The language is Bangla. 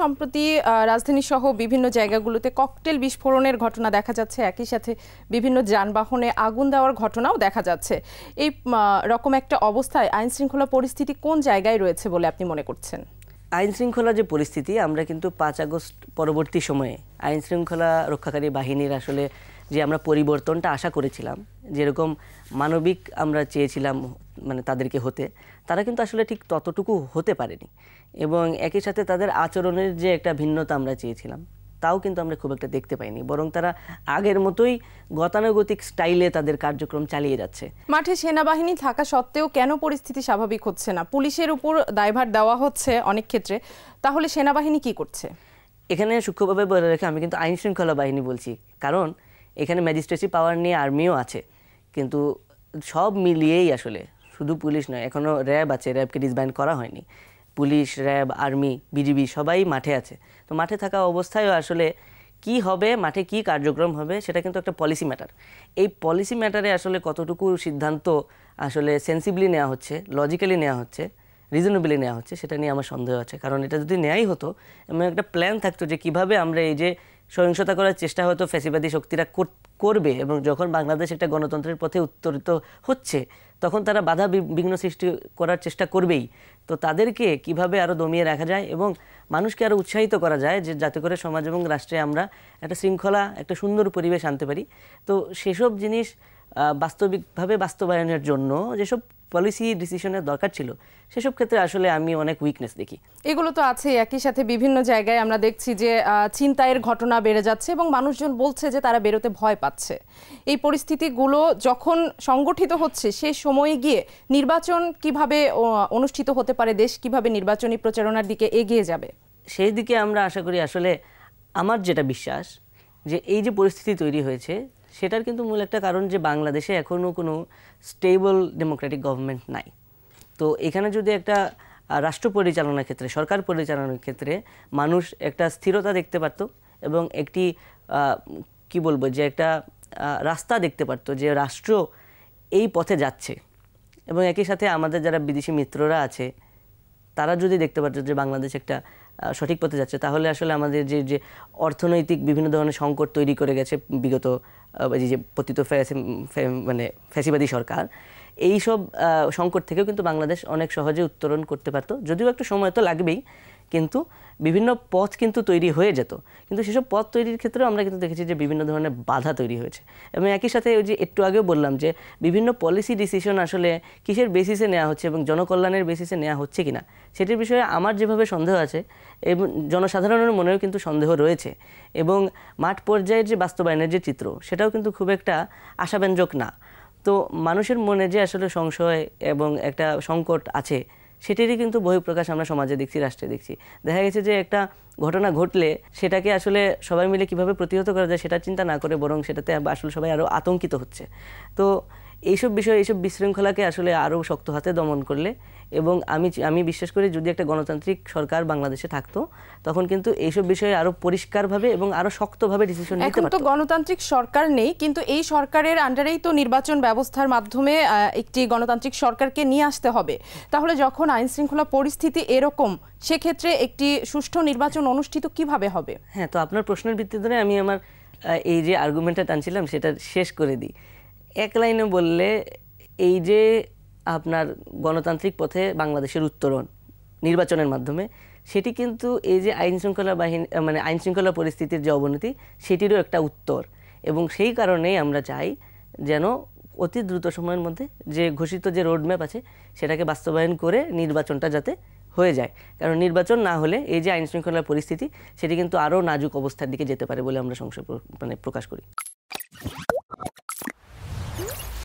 সম্প্রতি রাজধানী সহ বিভিন্ন জায়গাগুলোতে ককটেল বিস্ফোরণের ঘটনা দেখা যাচ্ছে, একই সাথে বিভিন্ন যানবাহনে আগুন দেওয়ার ঘটনাও দেখা যাচ্ছে। এই রকম একটা অবস্থায় আইন শৃঙ্খলা পরিস্থিতি কোন জায়গায় রয়েছে বলে আপনি মনে করছেন? আইন শৃঙ্খলা যে পরিস্থিতি, আমরা কিন্তু 5 আগস্ট পরবর্তী সময়ে আইন শৃঙ্খলা রক্ষাকারী বাহিনীর আসলে যে আমরা পরিবর্তনটা আশা করেছিলাম, যেরকম মানবিক আমরা চেয়েছিলাম মানে তাদেরকে হতে, তারা কিন্তু আসলে ঠিক ততটুকু হতে পারেনি। এবং একই সাথে তাদের আচরণের যে একটা ভিন্নতা আমরা চেয়েছিলাম, তাও কিন্তু আমরা খুব একটা দেখতে পাইনি। বরং তারা আগের মতোই গতানুগতিক স্টাইলে তাদের কার্যক্রম চালিয়ে যাচ্ছে। মাঠে সেনাবাহিনী থাকা সত্ত্বেও কেন পরিস্থিতি স্বাভাবিক হচ্ছে না? পুলিশের উপর দায়ভার দেওয়া হচ্ছে অনেক ক্ষেত্রে, তাহলে সেনাবাহিনী কি করছে? এখানে সূক্ষ্মভাবে বলে রেখে আমি কিন্তু আইন শৃঙ্খলা বাহিনী বলছি, কারণ এখানে ম্যাজিস্ট্রেসি পাওয়ার নিয়ে আর্মিও আছে। কিন্তু সব মিলিয়েই আসলে শুধু পুলিশ নয়, এখনও র্যাব আছে, র্যাবকে ডিসব্যান্ড করা হয়নি। পুলিশ, র্যাব, আর্মি, বিজিবি সবাই মাঠে আছে। তো মাঠে থাকা অবস্থায়ও আসলে কি হবে, মাঠে কি কার্যক্রম হবে, সেটা কিন্তু একটা পলিসি ম্যাটার। এই পলিসি ম্যাটারে আসলে কতটুকু সিদ্ধান্ত আসলে সেন্সিবলি নেওয়া হচ্ছে, লজিক্যালি নেওয়া হচ্ছে, রিজনেবলি নেওয়া হচ্ছে, সেটা নিয়ে আমার সন্দেহ আছে। কারণ এটা যদি নেওয়াই হতো এবং একটা প্ল্যান থাকতো যে কিভাবে আমরা এই যে সহিংসতা করার চেষ্টা হয়তো ফ্যাসিবাদী শক্তিরা করবে, এবং যখন বাংলাদেশ একটা গণতন্ত্রের পথে উত্তরিত হচ্ছে তখন তারা বাধা বিঘ্ন সৃষ্টি করার চেষ্টা করবেই। তো তাদেরকে কিভাবে আরও দমিয়ে রাখা যায় এবং মানুষকে আরও উৎসাহিত করা যায়, যে যাতে করে সমাজ এবং রাষ্ট্রে আমরা একটা শৃঙ্খলা, একটা সুন্দর পরিবেশ আনতে পারি। তো সেসব জিনিস বাস্তবিকভাবে বাস্তবায়নের জন্য যেসব পলিসি ডিসিশনের দরকার ছিল, সেসব ক্ষেত্রে আসলে আমি অনেক উইকনেস দেখি। এগুলো তো আছে, একই সাথে বিভিন্ন জায়গায় আমরা দেখছি যে ছিনতাইয়ের ঘটনা বেড়ে যাচ্ছে এবং মানুষজন বলছে যে তারা বেরোতে ভয় পাচ্ছে। এই পরিস্থিতিগুলো যখন সংগঠিত হচ্ছে, সে সময়ে গিয়ে নির্বাচন কিভাবে অনুষ্ঠিত হতে পারে, দেশ কিভাবে নির্বাচনী প্রচারণার দিকে এগিয়ে যাবে, সেই দিকে আমরা আশা করি। আসলে আমার যেটা বিশ্বাস, যে এই যে পরিস্থিতি তৈরি হয়েছে, সেটার কিন্তু মূল একটা কারণ যে বাংলাদেশে এখনও কোনো স্টেবল ডেমোক্রেটিক গভর্নমেন্ট নাই। তো এখানে যদি একটা রাষ্ট্র পরিচালনার ক্ষেত্রে, সরকার পরিচালনার ক্ষেত্রে মানুষ একটা স্থিরতা দেখতে পারত এবং একটি কি বলবো, যে একটা রাস্তা দেখতে পারত যে রাষ্ট্র এই পথে যাচ্ছে, এবং একই সাথে আমাদের যারা বিদেশি মিত্ররা আছে তারা যদি দেখতে পারত যে বাংলাদেশ একটা সঠিক পথে যাচ্ছে, তাহলে আসলে আমাদের যে অর্থনৈতিক বিভিন্ন ধরনের সংকট তৈরি করে গেছে বিগত যে পতিত মানে ফ্যাসিবাদী সরকার, এই সব সংকট থেকেও কিন্তু বাংলাদেশ অনেক সহজে উত্তরণ করতে পারত। যদিও একটু সময় তো লাগবেই, কিন্তু বিভিন্ন পথ কিন্তু তৈরি হয়ে যেত। কিন্তু সেসব পথ তৈরির ক্ষেত্রেও আমরা কিন্তু দেখেছি যে বিভিন্ন ধরনের বাধা তৈরি হয়েছে। এবং একই সাথে ওই যে একটু আগেও বললাম যে বিভিন্ন পলিসি ডিসিশন আসলে কিসের বেসিসে নেওয়া হচ্ছে এবং জনকল্যাণের বেসিসে নেওয়া হচ্ছে কিনা, সেটির বিষয়ে আমার যেভাবে সন্দেহ আছে এবং জনসাধারণের মনেও কিন্তু সন্দেহ রয়েছে। এবং মাঠ পর্যায়ের যে বাস্তবায়নের যে চিত্র, সেটাও কিন্তু খুব একটা আশাব্যঞ্জক না। তো মানুষের মনে যে আসলে সংশয় এবং একটা সংকট আছে, সেটিরই কিন্তু বহিঃপ্রকাশ আমরা সমাজে দেখছি, রাষ্ট্রে দেখছি। দেখা গেছে যে একটা ঘটনা ঘটলে সেটাকে আসলে সবাই মিলে কিভাবে প্রতিহত করা যায় সেটা চিন্তা না করে, বরং সেটাতে আসলে সবাই আরও আতঙ্কিত হচ্ছে। তো এইসব বিষয়, এইসব বিশৃঙ্খলাকে আসলে আরও শক্ত হাতে দমন করলে, এবং আমি বিশ্বাস করি যদি একটা গণতান্ত্রিক সরকার বাংলাদেশে থাকতো, তখন কিন্তু এইসব বিষয়ে আরও পরিষ্কারভাবে এবং আরও শক্তভাবে ডিসিশন নিতে পারতো। এখন তো গণতান্ত্রিক সরকার নেই, কিন্তু এই সরকারের আন্ডারেই তো নির্বাচন ব্যবস্থার মাধ্যমে একটি গণতান্ত্রিক সরকারকে নিয়ে আসতে হবে। তাহলে যখন আইন শৃঙ্খলা পরিস্থিতি এরকম, সেক্ষেত্রে একটি সুষ্ঠু নির্বাচন অনুষ্ঠিত কিভাবে হবে? হ্যাঁ, তো আপনার প্রশ্নের ভিত্তিতে আমি আমার এই যে আর্গুমেন্টটা টানছিলাম সেটা শেষ করে দিই। এক লাইনে বললে, এই যে আপনার গণতান্ত্রিক পথে বাংলাদেশের উত্তরণ নির্বাচনের মাধ্যমে, সেটি কিন্তু এই যে আইন শৃঙ্খলা বাহিনী মানে আইন শৃঙ্খলা পরিস্থিতির যে অবনতি, সেটিরও একটা উত্তর। এবং সেই কারণেই আমরা চাই যেন অতি দ্রুত সময়ের মধ্যে যে ঘোষিত যে রোডম্যাপ আছে, সেটাকে বাস্তবায়ন করে নির্বাচনটা যাতে হয়ে যায়। কারণ নির্বাচন না হলে এই যে আইন শৃঙ্খলার পরিস্থিতি, সেটি কিন্তু আরও নাজুক অবস্থার দিকে যেতে পারে বলে আমরা সংশয় প্রকাশ করি।